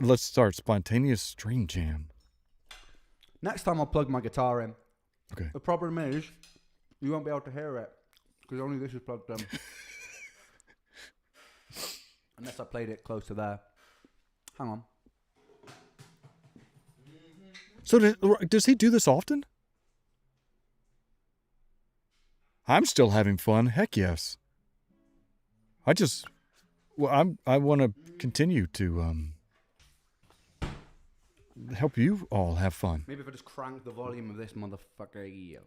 Let's start spontaneous string jam. Next time I'll plug my guitar in. Okay. The problem is, you won't be able to hear it because only this is plugged in. Unless I played it close to there. Hang on. So does he do this often? I'm still having fun. Heck yes. I want to continue to help you all have fun. Maybe if I just crank the volume of this motherfucker. Yeah.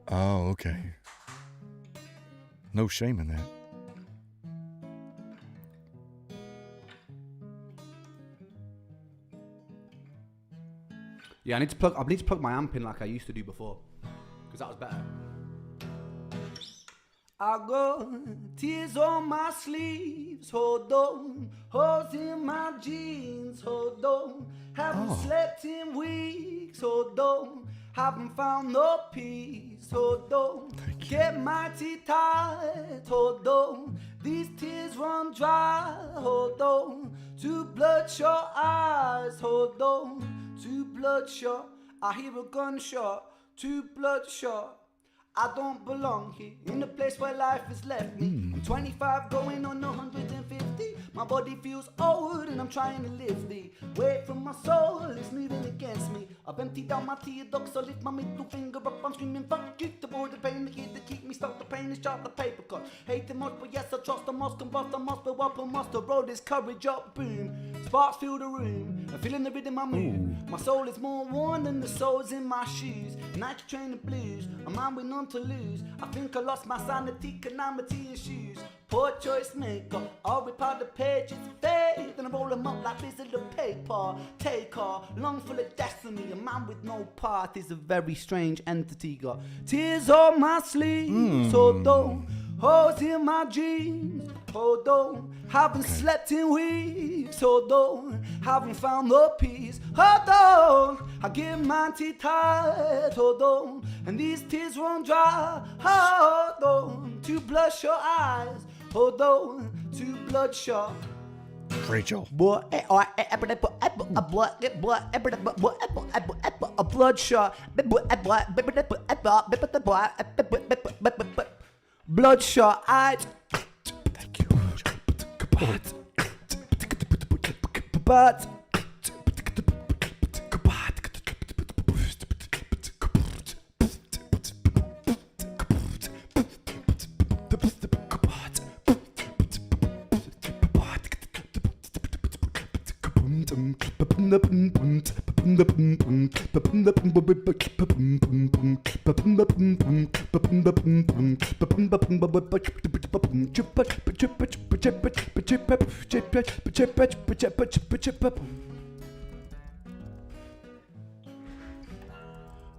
Oh, okay. No shame in that. Yeah, I need to plug my amp in like I used to do before, because that was better. I got tears on my sleeves, hold on, holes in my jeans, hold on, haven't slept in weeks, hold on, haven't found no peace, hold on, get my teeth tight, hold on, these tears run dry, hold on, two bloodshot eyes, hold on. Two bloodshot, I hear a gunshot, two bloodshot. I don't belong here, in a place where life has left me. I'm 25 going on 150. My body feels old and I'm trying to live the weight from my soul is moving against me. I've emptied out my tear ducts, so lift my middle finger up. I'm screaming fuck you to avoid the pain, the kid to keep me stuck. The pain is sharp, the paper cut. Hate the most, but yes I trust the most. Combust, I must build up, I must have rolled this courage up, boom. Sparks fill the room, I'm feeling the rhythm I move. My soul is more worn than the soles in my shoes. Night train the blues, a man with none to lose. I think I lost my sanity, calamity and shoes. Poor choice maker, I'll rip out the pages, fade, then I roll them up like pieces of paper. Take her, lung full of destiny, a man with no part is a very strange entity. Got tears on my sleeves, hold on, holes in my jeans, hold on, haven't slept in weeks, hold on, haven't found no peace, hold on, I get my teeth tight, hold on, and these tears won't dry, hold on, two bloodshot eyes, hold on, two bloodshot. Rachel. A bloodshot. Bloodshot eyes. Thank you. But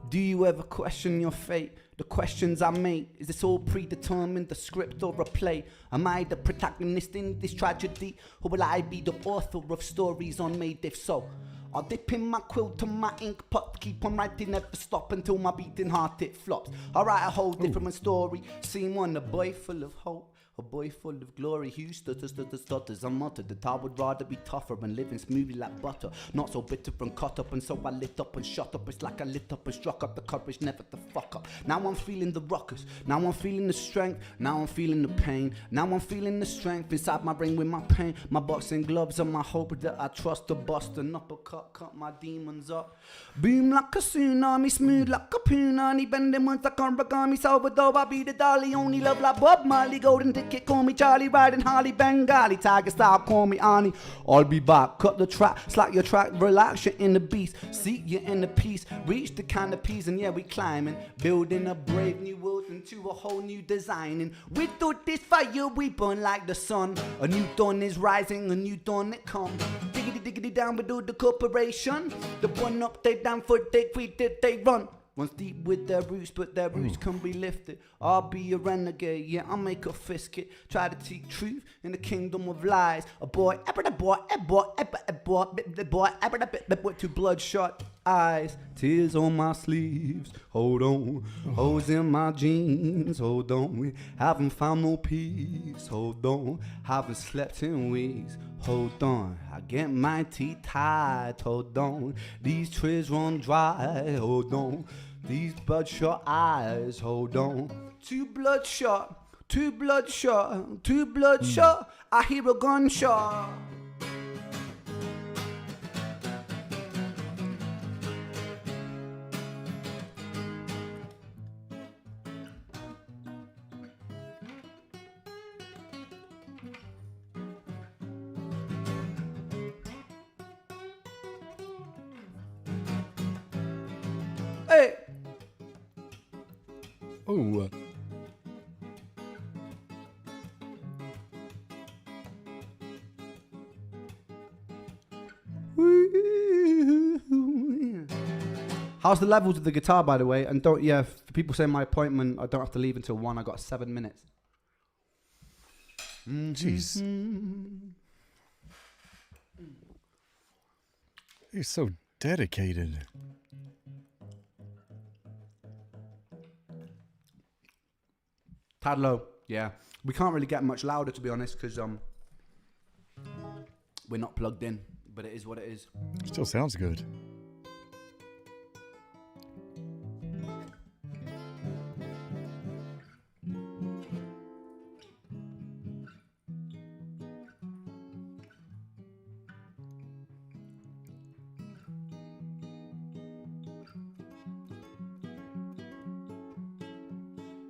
do you ever question your fate? The questions I make, is this all predetermined, the script or a play? Am I the protagonist in this tragedy? Or will I be the author of stories unmade? If so, I'll dip in my quill to my ink pot, keep on writing, never stop until my beating heart it flops. I'll write a whole different story, scene one, a boy full of hope. A boy full of glory, who stutters, I'm muttered that I would rather be tougher and living smoothly like butter. Not so bitter and cut up, and so I lit up and shut up. It's like I lit up and struck up the courage never to fuck up. Now I'm feeling the ruckus, now I'm feeling the strength, now I'm feeling the pain. Now I'm feeling the strength inside my brain with my pain. My boxing gloves and my hope that I trust to bust an uppercut, cut my demons up. Boom like a tsunami, smooth like a punani, bending once like origami. Salvador, I be the dolly, only love like Bob Marley, golden ticket, call me Charlie, riding Harley Bengali, tiger style, call me Ani. I'll be back, cut the track, slack your track, relax, you're in the beast, seat you in the peace, reach the canopies, and yeah, we climbing, building a brave new world into a whole new design. And with all this fire, we burn like the sun. A new dawn is rising, a new dawn it comes. Diggity down with all the corporation. The one up, they down for they creed that they run. Once deep with their roots, but their roots can be lifted. I'll be a renegade, yeah, I'll make a fist kit. Try to seek truth in the kingdom of lies. A boy, to bloodshot. eyes, tears on my sleeves. Hold on, holes in my jeans. Hold on, we haven't found no peace. Hold on, haven't slept in weeks. Hold on, I get my teeth tied. Hold on, these tears run dry. Hold on, these bloodshot eyes. Hold on, too bloodshot. Too bloodshot, too bloodshot. I hear a gunshot. Hey. Oh, How's the levels of the guitar, by the way? And don't, yeah, for people saying my appointment, I don't have to leave until 1. I got 7 minutes. jeez. You're so dedicated. Tad low, yeah. We can't really get much louder, to be honest, because we're not plugged in. But it is what it is. Still sounds good.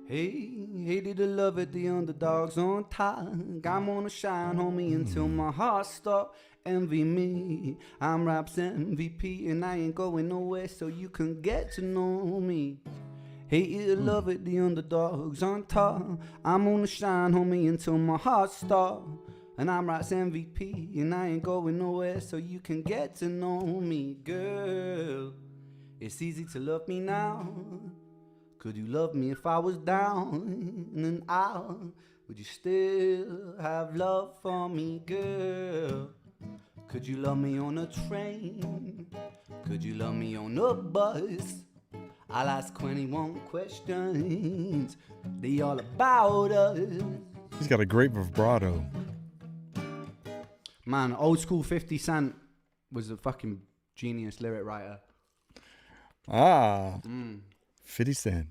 Hey, hated to love it, the underdogs on top. I'm gonna shine, homie, until my heart stop. Envy me, I'm rap's MVP, and I ain't going nowhere, so you can get to know me. Hated to love it, the underdogs on top. I'm gonna shine, homie, until my heart stop. And I'm rap's MVP, and I ain't going nowhere, so you can get to know me, girl. It's easy to love me now. Could you love me if I was down and out? Would you still have love for me, girl? Could you love me on a train? Could you love me on a bus? I'll ask 21 questions. They all about us. He's got a great vibrato. Man, old school 50 Cent was a fucking genius lyric writer. Ah. 50 Cent.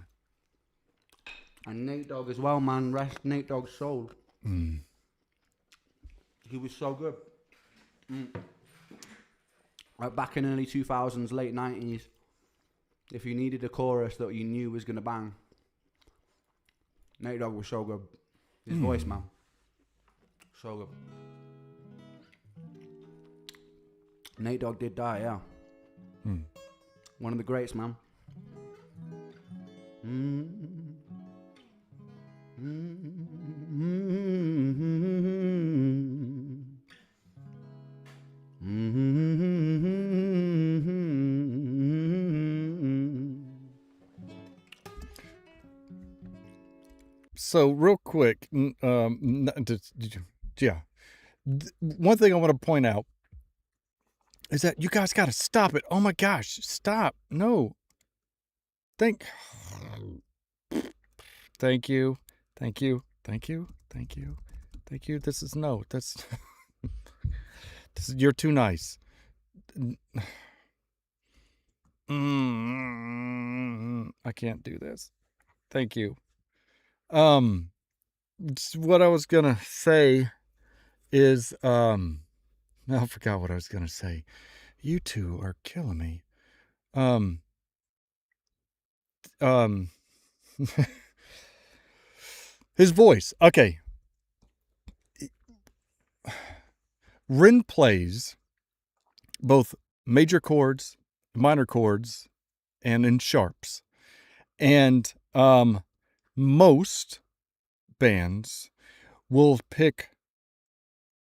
And Nate Dogg as well, man. Rest Nate Dogg's soul. He was so good. Like back in early 2000s, late 90s, if you needed a chorus that you knew was going to bang, Nate Dogg was so good. His voice, man. So good. Nate Dogg did die, yeah. One of the greats, man. So real quick, one thing I want to point out is that you guys got to stop it. Oh my gosh, stop. No. Thank you. Thank you. Thank you. Thank you. This is you're too nice. I can't do this. Thank you. What I was gonna say is, I forgot what I was gonna say. You two are killing me. His voice. Okay. Rin plays both major chords, minor chords, and in sharps. And most bands will pick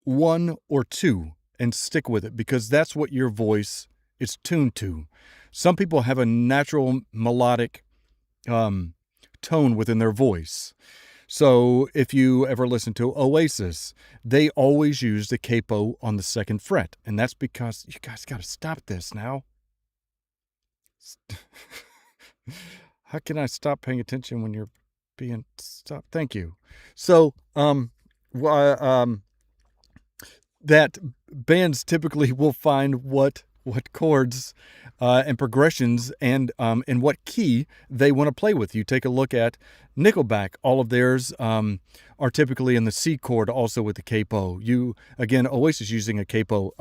one or two and stick with it because that's what your voice is tuned to. Some people have a natural melodic tone within their voice. So if you ever listen to Oasis, they always use the capo on the second fret. And that's because you guys got to stop this now. How can I stop paying attention when you're being stopped? Thank you. So, that bands typically will find what chords and progressions and what key they want to play with. You take a look at Nickelback; all of theirs are typically in the C chord, also with the capo. You again, Oasis using a capo.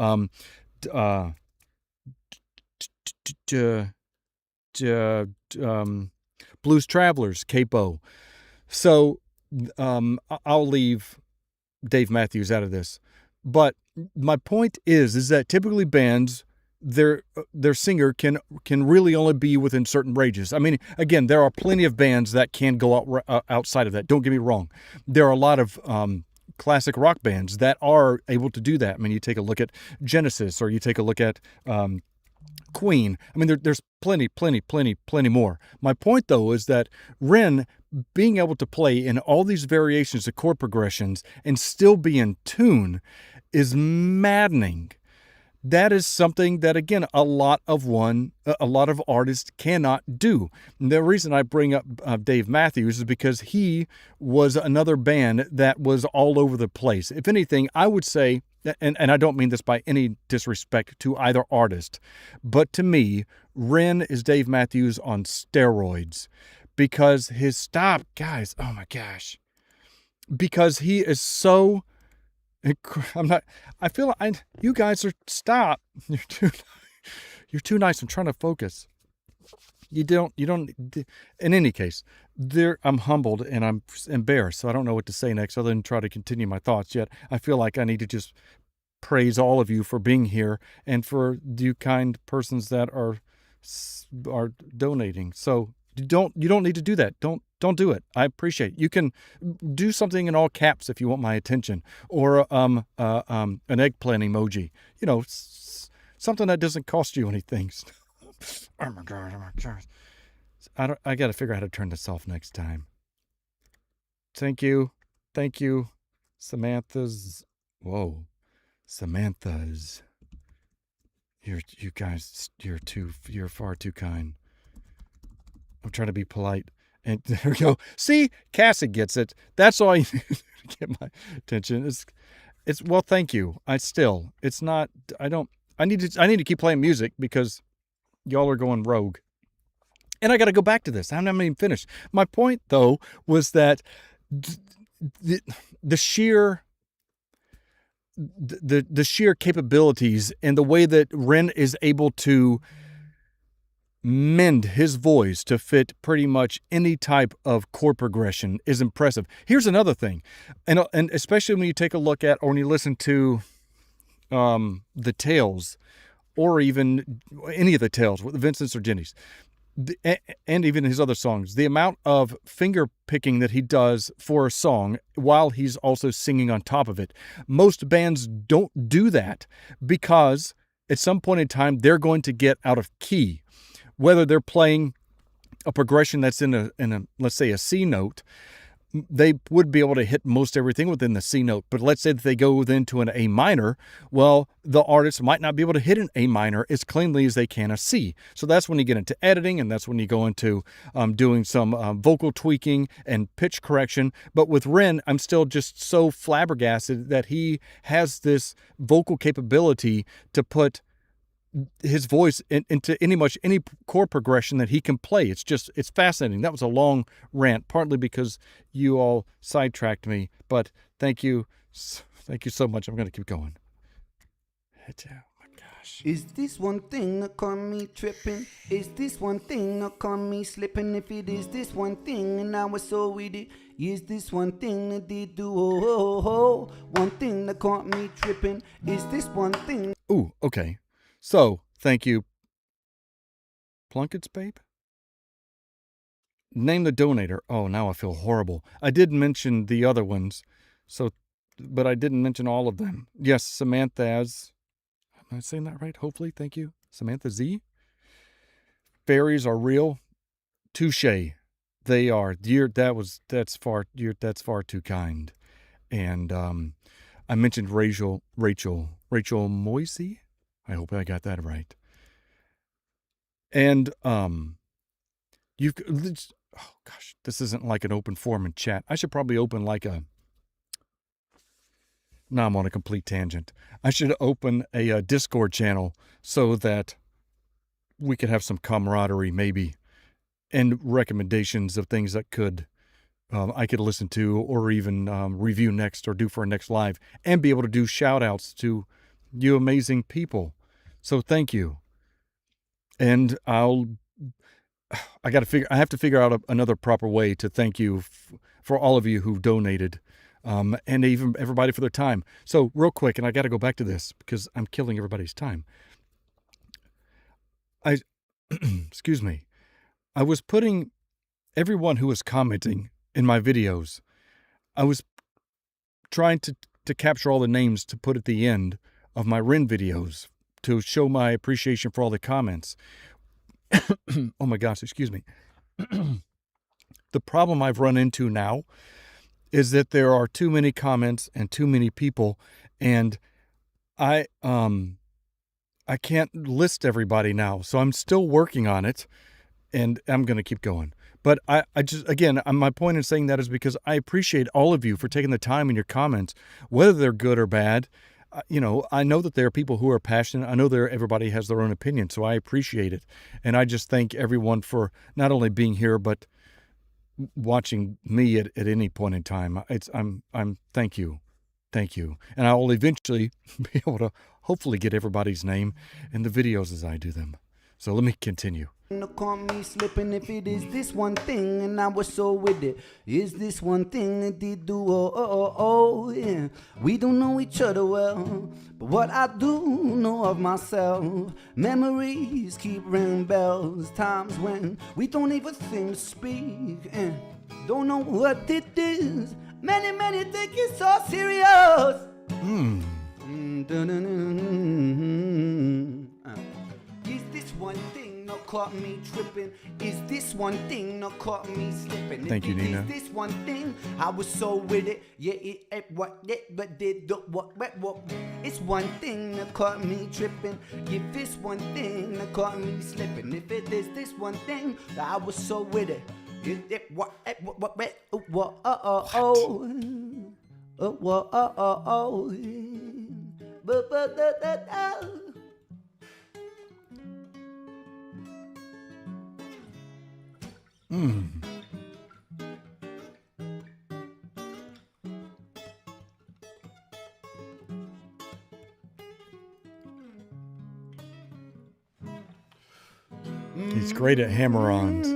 Blues Travelers capo. So I'll leave Dave Matthews out of this. But my point is that typically bands, their singer can really only be within certain ranges. I mean, again, there are plenty of bands that can go outside of that. Don't get me wrong. There are a lot of classic rock bands that are able to do that. I mean, you take a look at Genesis, or you take a look at Queen. I mean, there's plenty more. My point, though, is that Ren being able to play in all these variations of chord progressions and still be in tune is maddening. That is something that, again, a lot of artists cannot do. And the reason I bring up Dave Matthews is because he was another band that was all over the place. If anything, I would say, and I don't mean this by any disrespect to either artist, but to me, Ren is Dave Matthews on steroids, because guys, oh my gosh, because he is so. You guys stop. You're too nice. I'm trying to focus. You don't, in any case, I'm humbled and I'm embarrassed. So I don't know what to say next other than try to continue my thoughts. Yet I feel like I need to just praise all of you for being here and for you kind persons that are donating. So you don't need to do that. Don't do it. I appreciate it. You can do something in all caps if you want my attention, or an eggplant emoji. You know, something that doesn't cost you anything. Oh my gosh. I got to figure out how to turn this off next time. Thank you. Samantha's. Whoa. Samantha's. You guys, you're far too kind. I'm trying to be polite. And there we go. See, Cassie gets it. That's all you need to get my attention. Well, thank you. I need to keep playing music because y'all are going rogue. And I got to go back to this. I'm not even finished. My point, though, was that the sheer capabilities and the way that Ren is able to mend his voice to fit pretty much any type of chord progression is impressive. Here's another thing, and especially when you take a look at, or when you listen to the Tales, or even any of the Tales, Vincent's or Jenny's, and even his other songs, the amount of finger picking that he does for a song while he's also singing on top of it. Most bands don't do that because at some point in time they're going to get out of key. Whether they're playing a progression that's in a let's say a C note, they would be able to hit most everything within the C note. But let's say that they go then to an A minor, well, the artist might not be able to hit an A minor as cleanly as they can a C. So that's when you get into editing, and that's when you go into doing some vocal tweaking and pitch correction. But with Ren, I'm still just so flabbergasted that he has this vocal capability to put his voice into any chord progression that he can play. It's fascinating. That was a long rant, partly because you all sidetracked me, but thank you so much. I'm going to keep going. Oh my gosh. Is this one thing that caught me tripping? Is this one thing that caught me slipping? If it is this one thing and I was so with it, is this one thing that did do one thing that caught me tripping? Is this one thing? Ooh, okay. So, thank you, Plunkett's Babe? Name the donator. Oh, now I feel horrible. I did mention the other ones, but I didn't mention all of them. Yes, Samantha's. Am I saying that right? Hopefully, thank you. Samantha Z. Fairies are real. Touche. They are. That's far too kind. And I mentioned Rachel Moisey. I hope I got that right. And you've oh gosh, this isn't like an open forum in chat. I should probably open like a. Now I'm on a complete tangent. I should open a Discord channel so that we could have some camaraderie, maybe, and recommendations of things that could I could listen to or even review next or do for a next live, and be able to do shout outs to you amazing people. So thank you. And I have to figure out another proper way to thank you for all of you who donated, and even everybody for their time. So real quick, and I got to go back to this because I'm killing everybody's time. Excuse me. I was putting everyone who was commenting in my videos. I was trying to capture all the names to put at the end of my Ren videos to show my appreciation for all the comments. Oh my gosh, excuse me. The problem I've run into now is that there are too many comments and too many people, and I can't list everybody now. So I'm still working on it, and I'm going to keep going. But I just, again, my point in saying that is because I appreciate all of you for taking the time in your comments, whether they're good or bad. I know that there are people who are passionate. I know everybody has their own opinion, so I appreciate it. And I just thank everyone for not only being here, but watching me at any point in time. I'm thank you. And I will eventually be able to hopefully get everybody's name in the videos as I do them. So let me continue. Caught me slipping if it is this one thing, and I was so with it. Is this one thing that did do? Oh, yeah. We don't know each other well, but what I do know of myself, memories keep ringing bells. Times when we don't even think to speak, and don't know what it is. Many think it's so serious. Is this one thing not caught me tripping? Is this one thing not caught me slipping? Thank you, Nina. Is this one thing I was so with it? Yeah, but did what? It's one thing that caught me tripping. If it's one thing that caught me slipping, if it is this one thing that I was so with it. He's great at hammer-ons.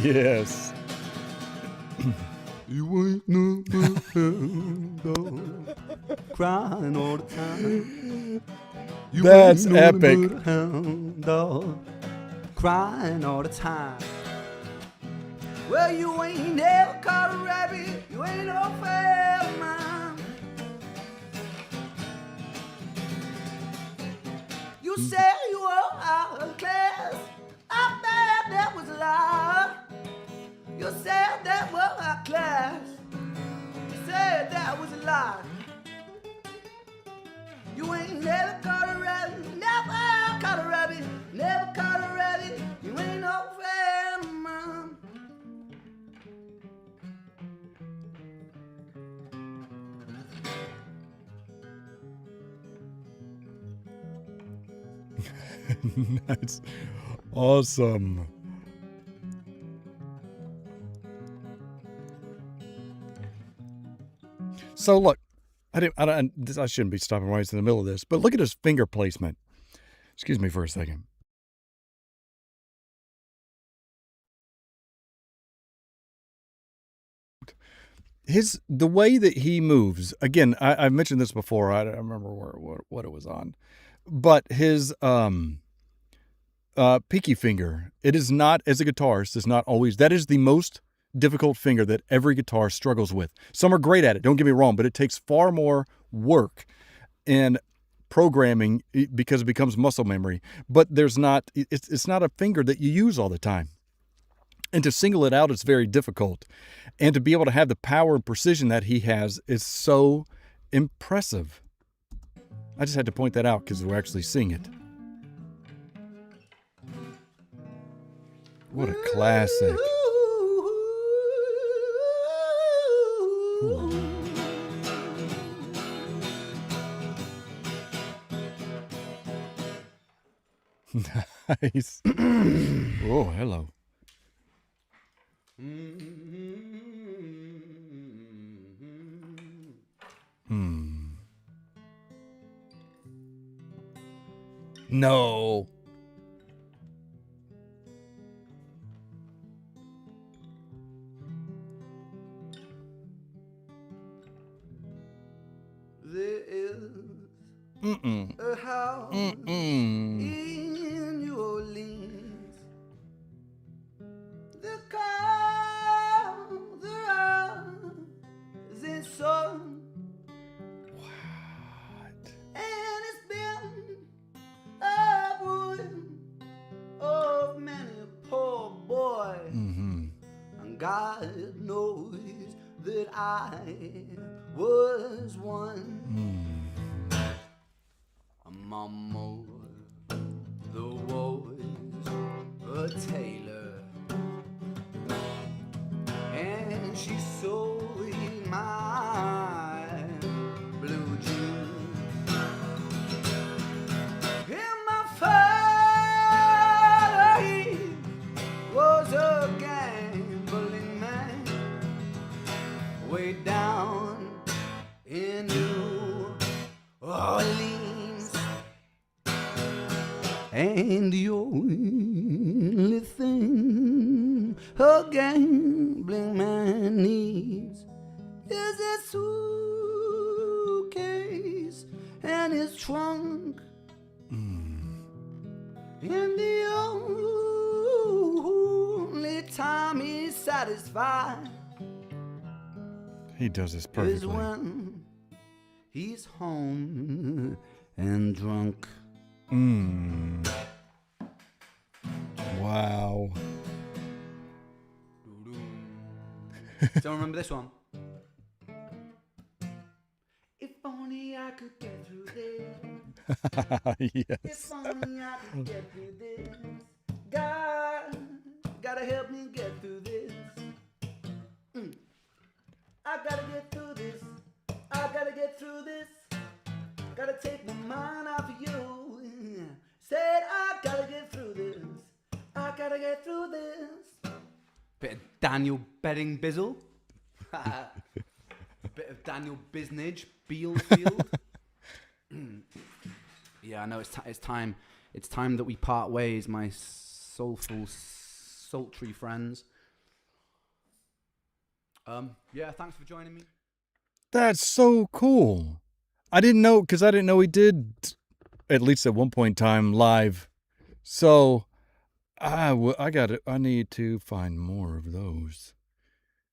Yes. You ain't no hound dog, crying all the time. You That's ain't epic. no hound dog, crying all the time. Well, you ain't never caught a rabbit. You ain't no fair man. You say you were out of class. I bet that was a lie. You said that was our class. You said that was a lie. You ain't never caught a rabbit, never caught a rabbit, never caught a rabbit. You ain't no fair man. That's awesome. So look, I shouldn't be stopping right in the middle of this, but look at his finger placement. Excuse me for a second. The way that he moves, again, I've mentioned this before. I don't remember what it was on, But his pinky finger, it is not, as a guitarist, is not always, that is the most difficult finger that every guitarist struggles with. Some are great at it, don't get me wrong, but it takes far more work and programming because it becomes muscle memory. But it's not a finger that you use all the time. And to single it out is very difficult. And to be able to have the power and precision that he has is so impressive. I just had to point that out because we're actually seeing it. What a classic. Ooh. Nice. Oh, hello. No. There is a house in New Orleans. The rising sun. What? And it's been a ruin of many a poor boy. And God knows that I was one. Mama, the was a tailor, and she sewed my blue jeans. And my father, he was a gambling man, way down in New Orleans. And the only thing a gambling man needs is a suitcase and his trunk. And the only time he's satisfied, he does this is perfectly. when he's home and drunk. Wow. Don't remember this one. If only I could get through this. Yes. If only I could get through this. God, gotta help me get through this. I gotta get through this. I gotta get through this. Gotta take my mind off of you. Said I gotta get through this. I gotta get through this. Bit of Daniel Bedding Bizzle. Bit of Daniel Biznage Beelfield. Yeah, I know it's time. It's time that we part ways, my soulful, sultry friends. Yeah, thanks for joining me. That's so cool. I didn't know, because I didn't know he did, at least at one point in time, live. So I need to find more of those.